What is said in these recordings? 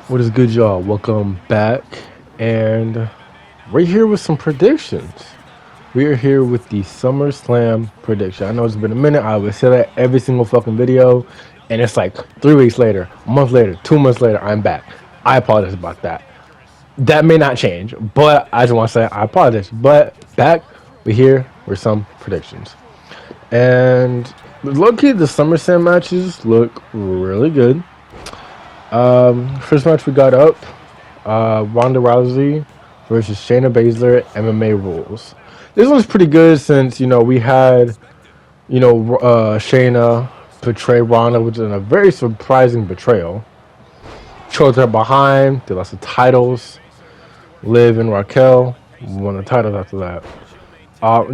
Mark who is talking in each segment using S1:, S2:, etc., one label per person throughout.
S1: What is good, y'all? Welcome back, and we're here with some predictions. We are here with the SummerSlam prediction. I know it's been a minute. I would say that every single fucking video, and it's like 3 weeks later, a month later, 2 months later, I'm back. I apologize about that. That may not change, but I just want to say I apologize. But back, we're here with some predictions, and look at the SummerSlam matches look really good. First match we got up, Ronda Rousey versus Shayna Baszler, MMA rules. This one's pretty good since we had Shayna betray Ronda, which is a very surprising betrayal. Chose her behind. They lost the titles. Liv and Raquel won the titles after that.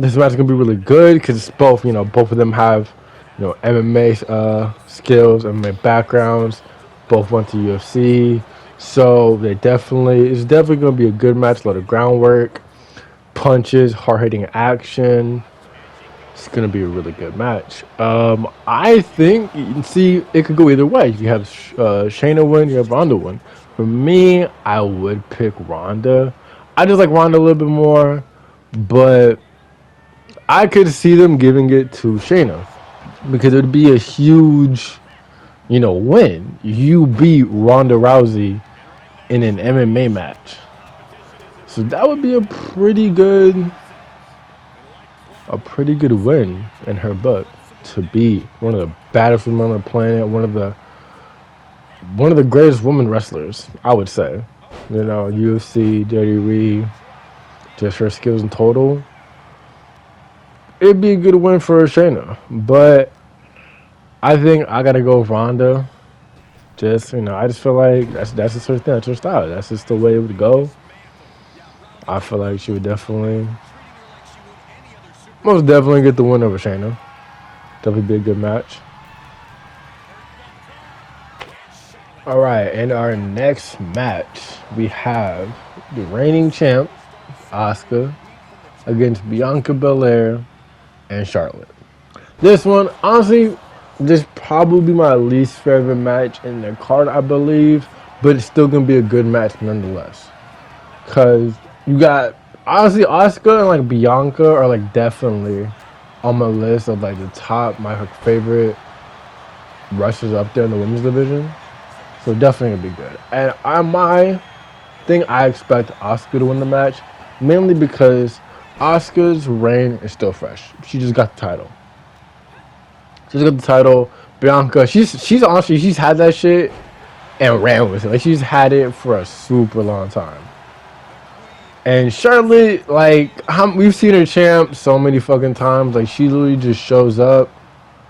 S1: This match is gonna be really good because it's both of them have MMA skills, MMA backgrounds. Both went to UFC, so it's definitely gonna be a good match. A lot of groundwork, punches, hard hitting action. It's gonna be a really good match. I think you can see it could go either way. You have Shayna win, you have Ronda win. For me, I would pick Ronda. I just like Ronda a little bit more, but I could see them giving it to Shayna because it would be a huge, win. You beat Ronda Rousey in an MMA match. So that would be a pretty good win in her book to beat one of the baddest women on the planet, one of the greatest women wrestlers, I would say. UFC, WWE, just her skills in total. It'd be a good win for Shayna, but I think I gotta go with Ronda. I just feel like that's just her thing, that's her style. That's just the way it would go. I feel like she would most definitely get the win over Shayna. Definitely be a good match. All right, in our next match, we have the reigning champ, Asuka, against Bianca Belair and Charlotte. This one, honestly, this probably be my least favorite match in the card, I believe, but it's still gonna be a good match nonetheless. Cause you got honestly Asuka and like Bianca are like definitely on my list of like the top my favorite wrestlers up there in the women's division. So definitely gonna be good. And I expect Asuka to win the match, mainly because Asuka's reign is still fresh. She just got the title. Bianca, she's had that shit and ran with it. Like she's had it for a super long time. And Charlotte, we've seen her champ so many fucking times. Like she literally just shows up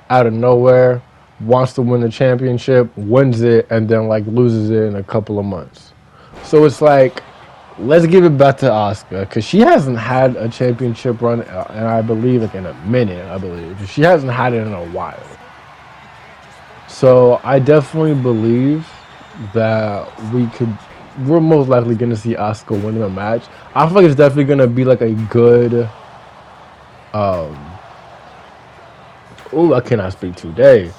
S1: out of nowhere, wants to win the championship, wins it, and then loses it in a couple of months. So it's like, let's give it back to Asuka because she hasn't had a championship run, and I believe in a minute. I believe she hasn't had it in a while. So I definitely believe that we're most likely going to see Asuka winning a match. I feel like it's definitely going to be like a good, I cannot speak today.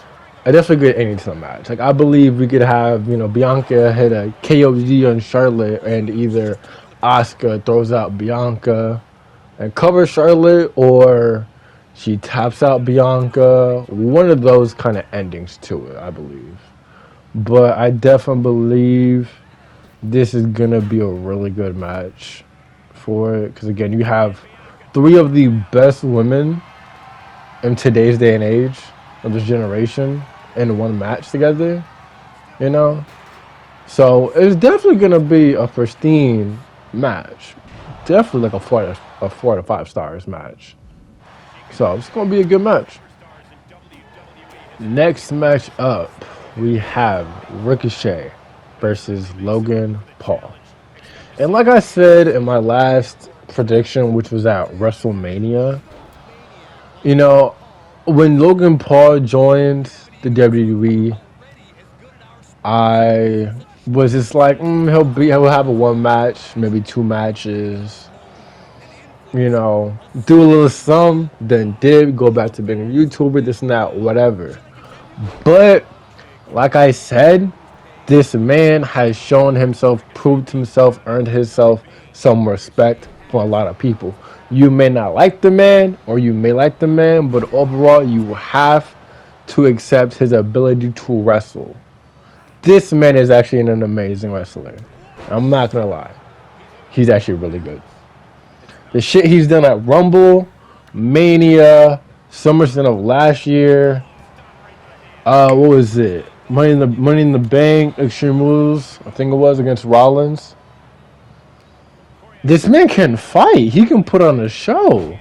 S1: A definitely good anytime match. Like I believe we could have, Bianca hit a KOD on Charlotte and either Asuka throws out Bianca and covers Charlotte or she taps out Bianca. One of those kind of endings to it, I believe. But I definitely believe this is going to be a really good match for it. Because, again, you have three of the best women in today's day and age of this generation in one match together, So it's definitely going to be a pristine match. Definitely like a 4 to 5 stars match. So it's going to be a good match. Next match up, we have Ricochet versus Logan Paul. And like I said in my last prediction, which was at WrestleMania, when Logan Paul joined the WWE, I was just like, he'll have a one match, maybe two matches, do a little some, then go back to being a YouTuber, this and that, whatever. But like I said, This man has shown himself, proved himself, earned himself some respect from a lot of people. You may not like the man, or you may like the man, but overall, you have to accept his ability to wrestle. This man is actually an amazing wrestler. I'm not gonna lie. He's actually really good. The shit he's done at Rumble, Mania, SummerSlam of last year. What was it? Money in the Bank, Extreme Rules. I think it was against Rollins. This man can fight. He can put on a show.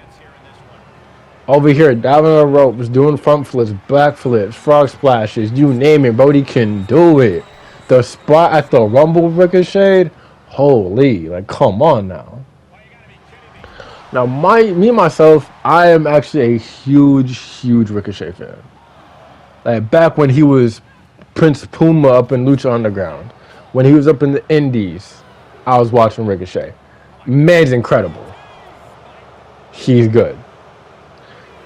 S1: Over here, diving on ropes, doing front flips, back flips, frog splashes, you name it, Brody can do it. The spot at the Rumble Ricochet, holy, like come on now. Now, me myself, I am actually a huge Ricochet fan. Like back when he was Prince Puma up in Lucha Underground, when he was up in the Indies, I was watching Ricochet. Man's incredible. He's good.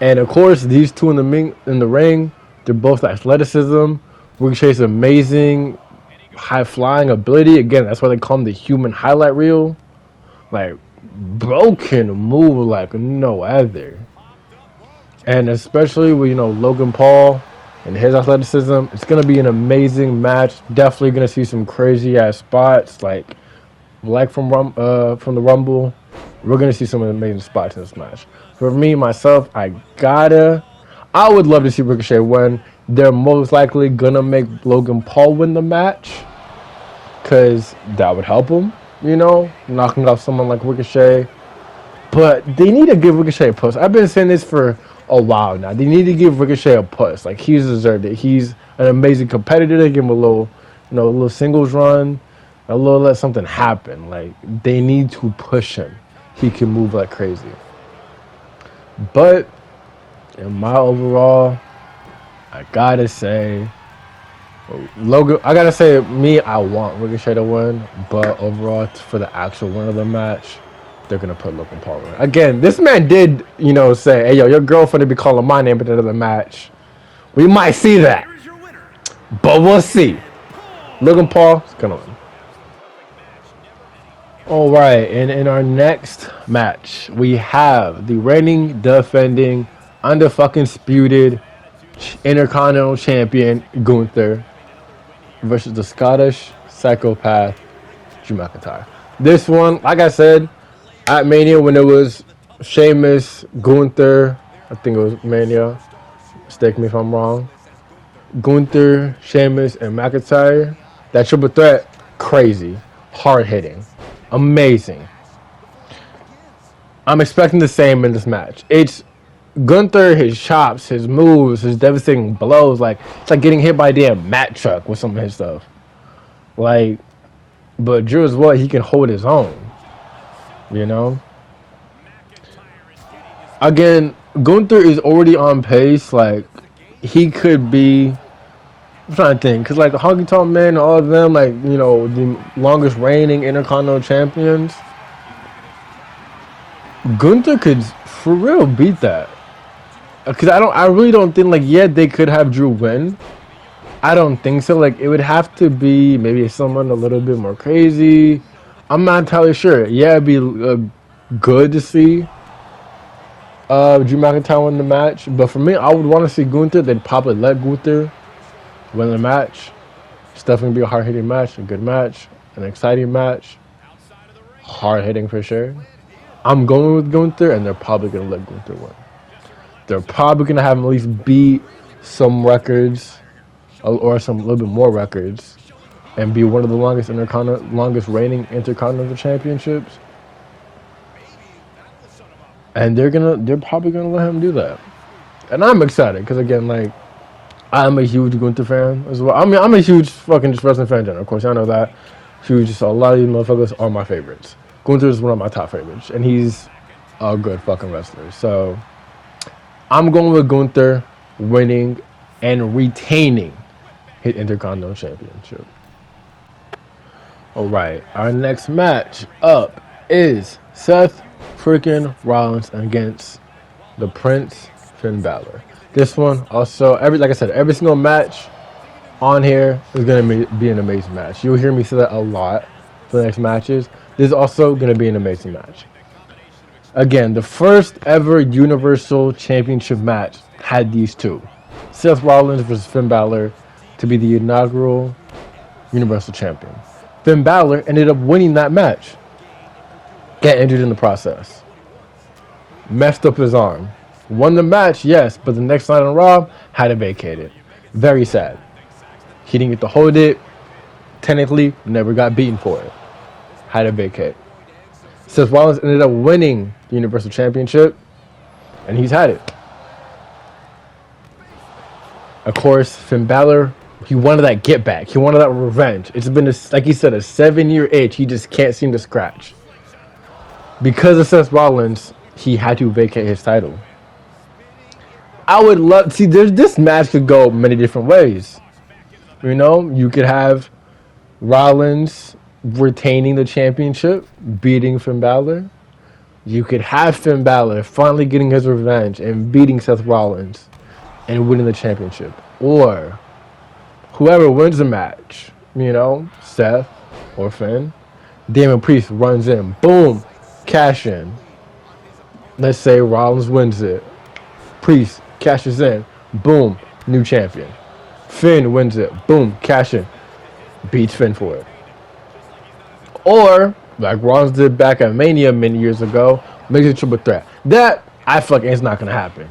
S1: And of course, these two in the ring, they're both athleticism. Ricochet's amazing high flying ability. Again, that's why they call him the human highlight reel. Like, bro can move like no other. And especially with Logan Paul and his athleticism, it's gonna be an amazing match. Definitely gonna see some crazy ass spots like from the Rumble. We're gonna see some amazing spots in this match. For me, myself, I would love to see Ricochet win. They're most likely gonna make Logan Paul win the match, cause that would help him, knocking off someone like Ricochet. But they need to give Ricochet a push. I've been saying this for a while now. They need to give Ricochet a push. Like he's deserved it. He's an amazing competitor. They give him a little singles run, let something happen. Like they need to push him. He can move like crazy. But in my overall, I gotta say, I want Ricochet to win. But overall, for the actual win of the match, they're gonna put Logan Paul in. Again, this man did, say, "Hey, yo, your girlfriend will be calling my name at the end of the match." We might see that, but we'll see. Logan Paul is gonna win. All right, and in our next match, we have the reigning, defending, undisputed Intercontinental Champion Gunther versus the Scottish psychopath Drew McIntyre. This one, like I said, at Mania when it was Sheamus, Gunther, I think it was Mania. Mistake me if I'm wrong. Gunther, Sheamus, and McIntyre. That triple threat, crazy, hard hitting. Amazing. I'm expecting the same in this match. It's Gunther, his chops, his moves, his devastating blows. Like it's like getting hit by a damn Mack truck with some of his stuff. Like, but Drew is what he can hold his own. Again, Gunther is already on pace. Like he could be. I'm trying to think, cause like the Honky Tonk Man, all of them, like the longest reigning Intercontinental champions. Gunther could for real beat that. Cause I really don't think they could have Drew win. I don't think so. Like it would have to be maybe someone a little bit more crazy. I'm not entirely sure. Yeah, it'd be good to see Drew McIntyre win the match, but for me, I would want to see Gunther. They'd probably let Gunther win the match. It's definitely be a hard-hitting match, a good match, an exciting match. Hard-hitting for sure. I'm going with Gunther, and they're probably going to let Gunther win. They're probably going to have him at least beat some records, or some little bit more records, and be one of the longest reigning Intercontinental Championships. And they're probably gonna let him do that. And I'm excited because again, I'm a huge Gunther fan as well. I mean, I'm a huge fucking just wrestling fan in general. Of course, I know that. Huge. So a lot of these motherfuckers are my favorites. Gunther is one of my top favorites, and he's a good fucking wrestler. So I'm going with Gunther winning and retaining his Intercontinental Championship. All right, our next match up is Seth freaking Rollins against the Prince Finn Balor. This one also, every single match on here is going to be an amazing match. You'll hear me say that a lot for the next matches. This is also going to be an amazing match. Again, the first ever Universal Championship match had these two. Seth Rollins versus Finn Balor to be the inaugural Universal Champion. Finn Balor ended up winning that match. Got injured in the process. Messed up his arm. Won the match, yes, but the next night on Raw, had to vacate it. Very sad. He didn't get to hold it. Technically, never got beaten for it. Had to vacate. Seth Rollins ended up winning the Universal Championship, and he's had it. Of course, Finn Balor, he wanted that get back. He wanted that revenge. It's been, like he said, a 7-year itch he just can't seem to scratch. Because of Seth Rollins, he had to vacate his title. I would love... See, this match could go many different ways. You know, you could have Rollins retaining the championship, beating Finn Balor. You could have Finn Balor finally getting his revenge and beating Seth Rollins and winning the championship. Or whoever wins the match, you know, Seth or Finn, Damian Priest runs in, boom, cash in. Let's say Rollins wins it. Priest cashes in, boom, new champion. Finn wins it, boom, cash in. Beats Finn for it. Or, like Rollins did back at Mania many years ago, makes it a triple threat. That, I feel like it's not going to happen.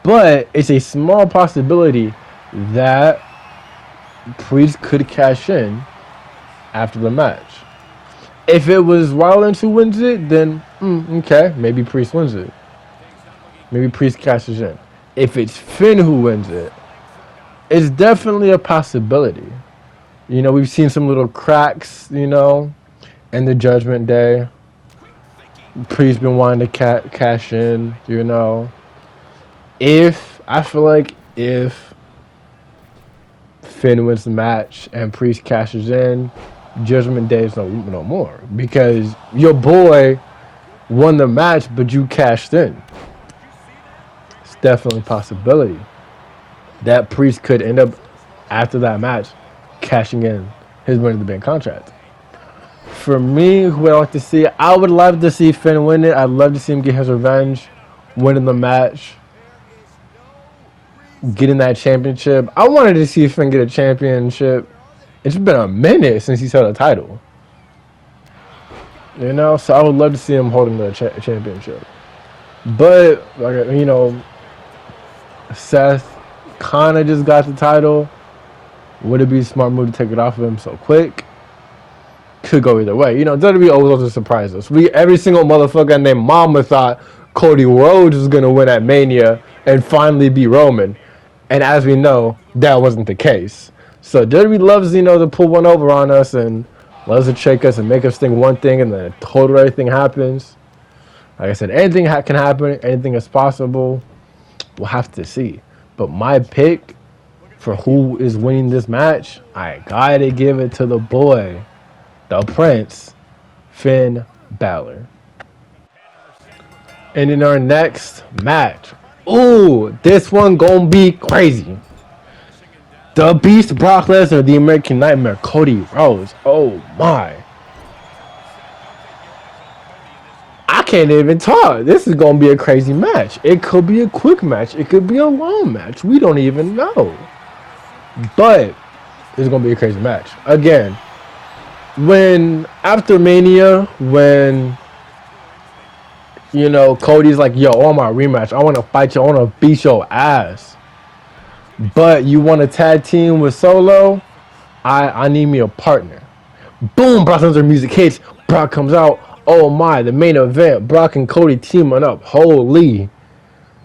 S1: But it's a small possibility that Priest could cash in after the match. If it was Rollins who wins it, then, okay, maybe Priest wins it. Maybe Priest cashes in. If it's Finn who wins it, it's definitely a possibility. You know, we've seen some little cracks, you know, in the Judgment Day. Priest been wanting to cash in, you know. I feel like if Finn wins the match and Priest cashes in, Judgment Day is no more. Because your boy won the match, but you cashed in. It's definitely a possibility that Priest could end up, after that match, cashing in his Money in the Bank contract. For me, who would I like to see? I would love to see Finn win it. I'd love to see him get his revenge, winning the match, getting that championship. I wanted to see Finn get a championship. It's been a minute since he's held a title. You know, so I would love to see him holding the championship. But, like, you know, Seth kind of just got the title. Would it be a smart move to take it off of him so quick? Could go either way. You know, WWE always wants to surprise us. Every single motherfucker named Mama thought Cody Rhodes was going to win at Mania and finally beat Roman. And as we know, that wasn't the case. So WWE loves, you know, to pull one over on us and loves to shake us and make us think one thing and then totally everything happens. Like I said, anything can happen. Anything is possible. We'll have to see. But my pick for who is winning this match, I gotta give it to the boy, the Prince, Finn Balor. And in our next match, ooh, this one gonna be crazy. The Beast Brock Lesnar, the American Nightmare, Cody Rhodes. Oh my. I can't even talk. This is gonna be a crazy match. It could be a quick match. It could be a long match. We don't even know. But it's going to be a crazy match. Again, after Mania, when, you know, Cody's like, yo, I want my rematch. I want to fight you. I want to beat your ass. But you want to tag team with Solo? I need me a partner. Boom, Brock Lesnar music hits. Brock comes out. Oh my, the main event. Brock and Cody teaming up. Holy.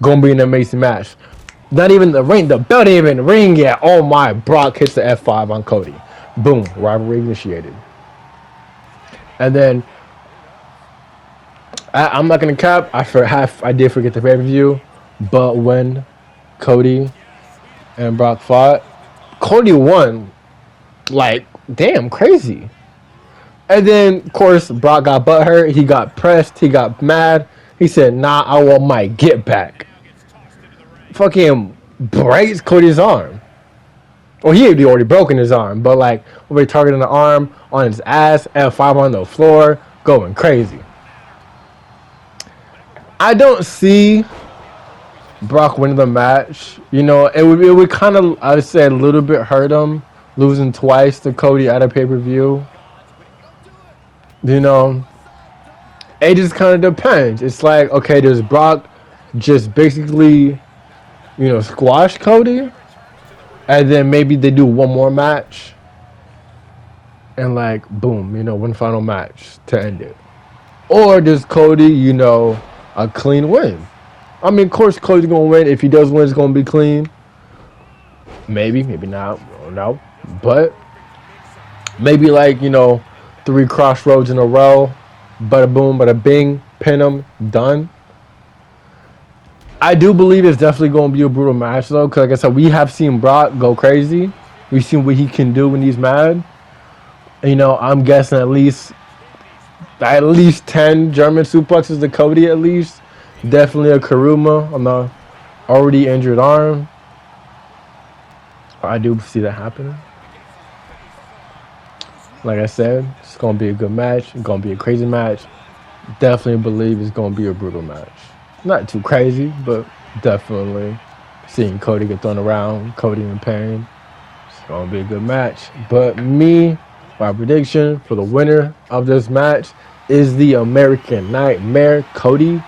S1: Going to be an amazing match. Not even the ring. The belt ain't even in the ring yet. Oh my. Brock hits the F5 on Cody. Boom. Rivalry initiated. And then, I'm not going to cap. I did forget the pay-per-view. But when Cody and Brock fought, Cody won. Like, damn, crazy. And then, of course, Brock got butthurt. He got pressed. He got mad. He said, nah, I want my get back. Fucking breaks Cody's arm. Well, he had already broken his arm, but like we're targeting the arm on his ass, F5 on the floor, going crazy. I don't see Brock winning the match. You know, it would kind of, I would say, a little bit hurt him losing twice to Cody at a pay-per-view. You know, it just kind of depends. It's like, okay, does Brock just basically, you know, squash Cody, and then maybe they do one more match, and like, boom, you know, one final match to end it. Or does Cody, you know, a clean win? I mean, of course, Cody's going to win. If he does win, it's going to be clean. Maybe not. I don't know. But maybe like, you know, 3 crossroads in a row. Bada boom, bada bing. Pin him. Done. I do believe it's definitely going to be a brutal match, though. Because, like I said, we have seen Brock go crazy. We've seen what he can do when he's mad. And, you know, I'm guessing at least 10 German suplexes to Cody at least. Definitely a Karuma on the already injured arm. I do see that happening. Like I said, it's going to be a good match. It's going to be a crazy match. Definitely believe it's going to be a brutal match. Not too crazy, but definitely seeing Cody get thrown around, Cody in pain. It's going to be a good match. But my prediction for the winner of this match is the American Nightmare, Cody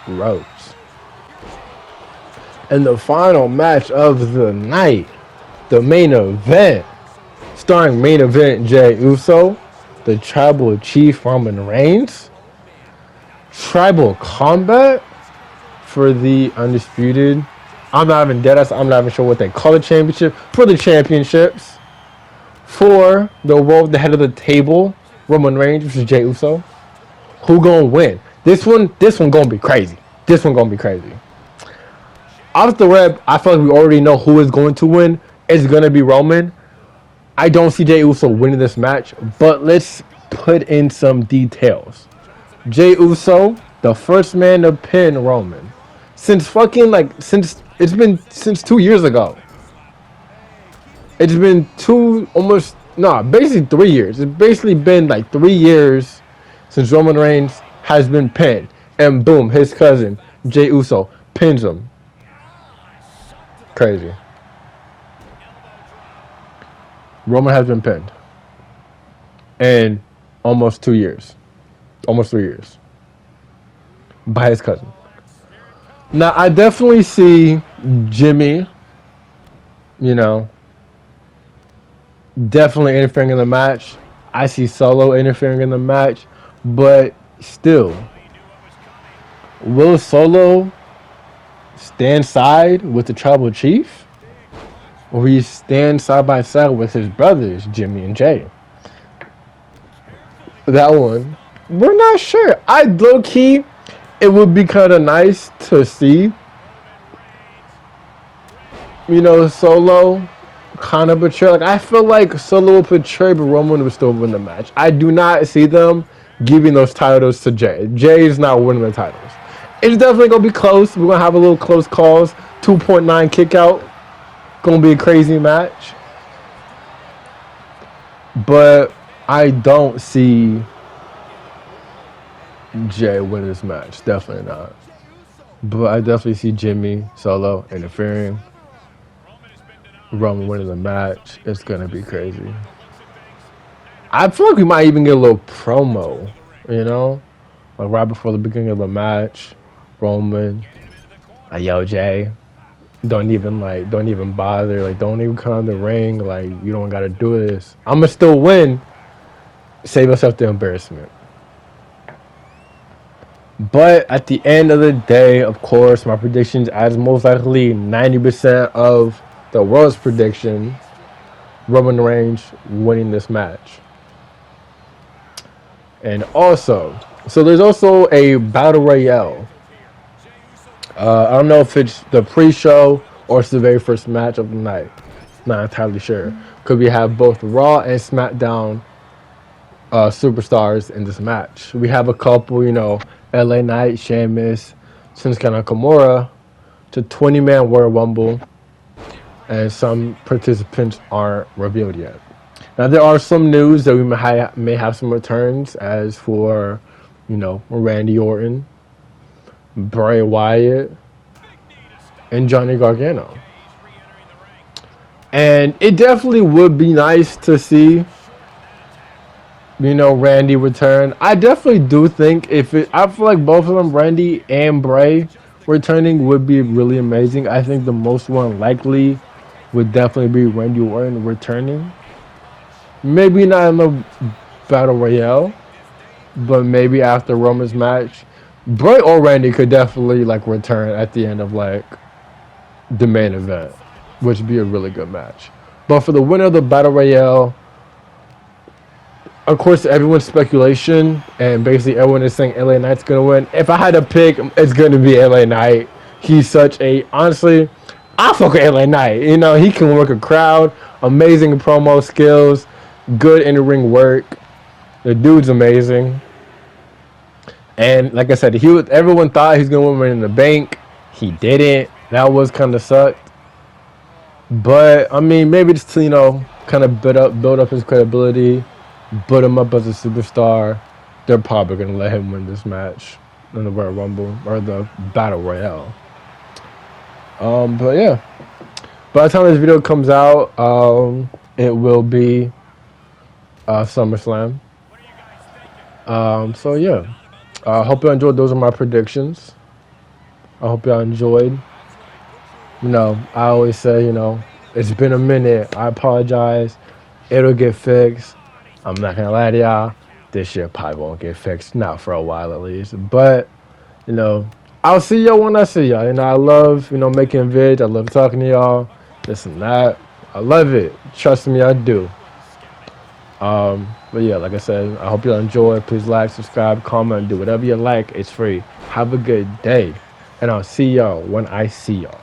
S1: Rhodes. And the final match of the night, the main event, starring main event Jey Uso, the Tribal Chief Roman Reigns, Tribal Combat for the Undisputed. I'm not even sure what they call the championship, for the championships, for the world, the head of the table, Roman Reigns versus Jey Uso. Who gonna win? This one gonna be crazy. Off the rep, I feel like we already know who is going to win. It's gonna be Roman. I don't see Jey Uso winning this match, but let's put in some details. Jey Uso, the first man to pin Roman since it's been 2 years ago. It's been basically 3 years. It's basically been like 3 years since Roman Reigns has been pinned. And boom, his cousin, Jey Uso, pins him. Crazy. Roman has been pinned. In almost 2 years. Almost 3 years. By his cousin. Now, I definitely see Jimmy, you know, definitely interfering in the match. I see Solo interfering in the match. But still, will Solo stand side with the Tribal Chief? Or will he stand side by side with his brothers, Jimmy and Jay? That one, we're not sure. Low-key, it would be kind of nice to see, you know, Solo kind of betray. Like, I feel like Solo will betray, but Roman will still win the match. I do not see them giving those titles to Jay. Jay is not winning the titles. It's definitely going to be close. We're going to have a little close calls. 2.9 kick out. Going to be a crazy match. But I don't see Jay winning this match. Definitely not. But I definitely see Jimmy Solo interfering. Roman winning the match. It's going to be crazy. I feel like we might even get a little promo, you know? Like right before the beginning of the match. Roman. Like, yo, Jay. Don't even bother. Like, don't even come in the ring. Like, you don't got to do this. I'm going to still win. Save yourself the embarrassment. But at the end of the day, of course, my predictions, as most likely 90% of the world's prediction, Roman Reigns winning this match. And also, so there's also a Battle Royale. I don't know if it's the pre-show or it's the very first match of the night. Not entirely sure. Could we have both Raw and SmackDown superstars in this match? We have a couple, you know, LA Knight, Sheamus, Shinsuke Nakamura, to 20-man Royal Rumble. and some participants aren't revealed yet. Now there are some news that we may have some returns, as for, Randy Orton, Bray Wyatt, and Johnny Gargano. And it definitely would be nice to see, Randy return. I definitely do think I feel like both of them, Randy and Bray, returning would be really amazing. I think the most one likely would definitely be Randy Orton returning. Maybe not in the Battle Royale, but maybe after Roman's match. Bray or Randy could definitely return at the end of the main event, which would be a really good match. But for the winner of the Battle Royale, of course, everyone's speculation, and basically everyone is saying LA Knight's gonna win. If I had to pick, it's gonna be LA Knight. He's honestly, I fuck with LA Knight. He can work a crowd, amazing promo skills, good in the ring work. The dude's amazing. And like I said, everyone thought he's gonna win in the bank. He didn't. That was kind of sucked. But I mean, maybe just to kind of build up his credibility, put him up as a superstar. They're probably gonna let him win this match in the Royal Rumble or the Battle Royale. But yeah, by the time this video comes out, it will be SummerSlam. So yeah, I hope you enjoyed. Those are my predictions. I hope y'all enjoyed. I always say, it's been a minute. I apologize. It'll get fixed. I'm not gonna lie to y'all. This shit probably won't get fixed. Not for a while at least. But, I'll see y'all when I see y'all. I love, making vids. I love talking to y'all. This and that. I love it. Trust me, I do. But yeah, like I said, I hope y'all enjoy. Please like, subscribe, comment, do whatever you like. It's free. Have a good day. And I'll see y'all when I see y'all.